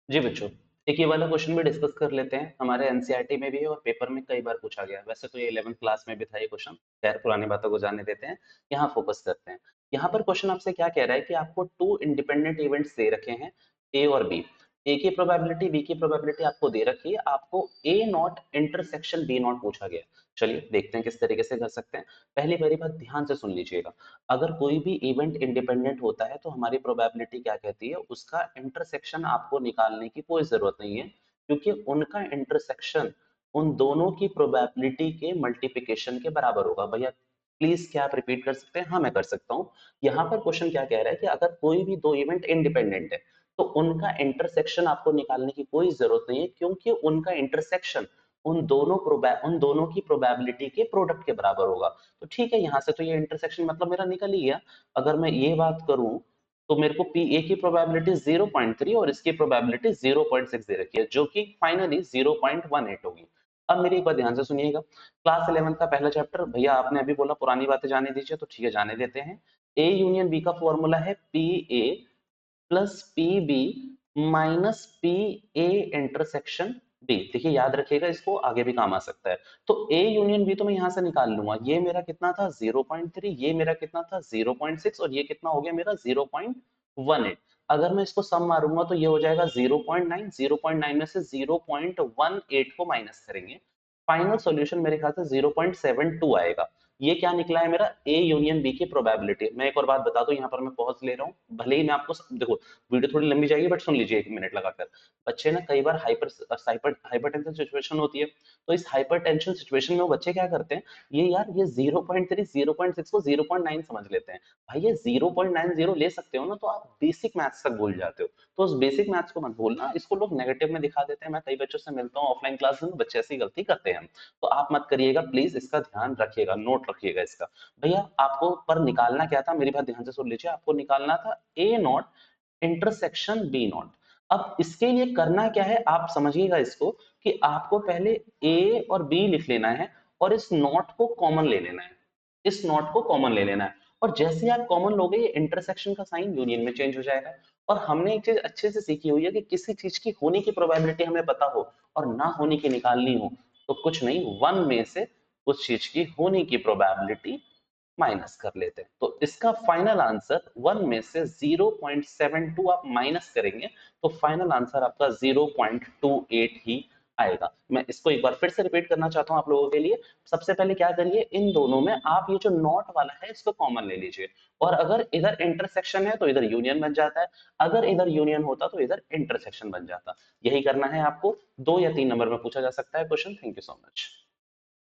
जी बच्चों, एक ये वाला क्वेश्चन भी डिस्कस कर लेते हैं। हमारे एनसीईआरटी में भी है और पेपर में कई बार पूछा गया है। वैसे तो ये 11th क्लास में भी था ये क्वेश्चन। खैर पुरानी बातों को जाने देते हैं। यहाँ फोकस करते हैं। यहाँ पर क्वेश्चन आपसे क्या कह रहा है कि आपको टू इंडिपेंडेंट इवेंट्स दे रखे हैं, ए और बी। ए की प्रोबेबिलिटी, बी की प्रोबेबिलिटी आपको दे रखी है। आपको ए नॉट इंटरसेक्शन बी नॉट पूछा गया है। चलिए देखते हैं किस तरीके से कर सकते हैं। पहली बात ध्यान से सुन लीजिएगा। अगर कोई भी इवेंट इंडिपेंडेंट होता है तो हमारी प्रोबेबिलिटी क्या कहती है, उसका इंटरसेक्शन आपको निकालने की कोई जरूरत नहीं है, क्योंकि उनका इंटरसेक्शन उन दोनों की प्रोबेबिलिटी के मल्टीप्लिकेशन के बराबर होगा। भैया प्लीज क्या आप रिपीट कर सकते हैं? हाँ मैं कर सकता हूँ। यहाँ पर क्वेश्चन क्या कह रहा है कि अगर कोई भी दो इवेंट इंडिपेंडेंट है तो उनका इंटरसेक्शन आपको निकालने की कोई जरूरत नहीं है, क्योंकि उनका इंटरसेक्शन उन दोनों की प्रोबेबिलिटी के प्रोडक्ट के बराबर होगा। तो ठीक है, यहाँ से तो ये इंटरसेक्शन मतलब मेरा निकल ही गया। अगर मैं ये बात करूं तो मेरे को पी ए की प्रोबेबिलिटी 0.3 और इसकी प्रोबेबिलिटी 0.6 दे रखी है, जो कि फाइनली 0.18 होगी। अब मेरी एक बात ध्यान से सुनिएगा। क्लास 11 का पहला चैप्टर, भैया आपने अभी बोला पुरानी बातें जाने दीजिए, तो ठीक है जाने देते हैं। ए यूनियन बी का फॉर्मूला है P A plus P B minus P A intersection B. देखिए याद रखिएगा, इसको आगे भी काम आ सकता है। तो ए यूनियन बी तो मैं यहां से निकाल लूंगा। ये मेरा कितना था 0.3, ये मेरा कितना था 0.6 और ये कितना हो गया मेरा 0.18। अगर मैं इसको सम मारूंगा तो ये हो जाएगा 0.9। 0.9 में से 0.18 को माइनस करेंगे, फाइनल सॉल्यूशन मेरे ख्याल से 0.72 आएगा। ये क्या निकला है मेरा ए यूनियन बी की प्रोबेबिलिटी। मैं एक और बात बता दूं, यहाँ पर मैं पॉज ले रहा हूँ, भले ही मैं आपको देखो वीडियो थोड़ी लंबी जाएगी बट सुन लीजिए 1 मिनट लगाकर। बच्चे ना कई बार हाइपरटेंशन सिचुएशन होती है, तो इस हाइपरटेंशन सिचुएशन में वो बच्चे क्या करते हैं, ये यार ये 0.3 0.6 को 0.9 समझ लेते हैं। भाई ये 0.90 ले सकते हो ना, तो आप बेसिक मैथ्स तक भूल जाते हो। तो उस बेसिक मैथ्स को मत भूलना, इसको लोग नेगेटिव में दिखा देते हैं। मैं कई बच्चों से मिलता हूँ ऑफलाइन क्लासेस में, बच्चे ऐसी गलती करते हैं। तो आप मत करिएगा प्लीज, इसका ध्यान रखिएगा, नोट रखिएगा इसका। भैया आपको पर निकालना क्या था, मेरी बात ध्यान से सुन लीजिए। आपको निकालना था ए नॉट इंटरसेक्शन बी नॉट। अब इसके लिए करना क्या है आप समझिएगा इसको, कि आपको पहले ए और बी लिख लेना है और इस नॉट को कॉमन ले लेना है। इस नॉट को कॉमन ले लेना है, और जैसे ही आप कॉमन लोगे ये इंटरसेक्शन का साइन यूनियन में चेंज हो जाएगा। और हमने एक चीज अच्छे से सीखी हुई है कि किसी चीज की होने की प्रोबेबिलिटी हमें पता हो और ना होने की निकालनी हो, तो कुछ नहीं, वन में से उस चीज की होने की प्रोबेबिलिटी माइनस कर लेते हैं। तो इसका फाइनल आंसर 1 में से 0.72 आप माइनस करेंगे तो फाइनल आंसर आपका 0.28 ही आएगा। मैं इसको एक बार फिर से रिपीट करना चाहता हूं आप लोगों के लिए। सबसे पहले क्या करिए, इन दोनों में आप ये जो नॉट वाला है इसको कॉमन ले लीजिए, और अगर इधर इंटरसेक्शन है तो इधर यूनियन बन जाता है, अगर इधर यूनियन होता तो इधर इंटरसेक्शन बन जाता। यही करना है आपको। 2 या 3 नंबर में पूछा जा सकता है question. Thank you so much.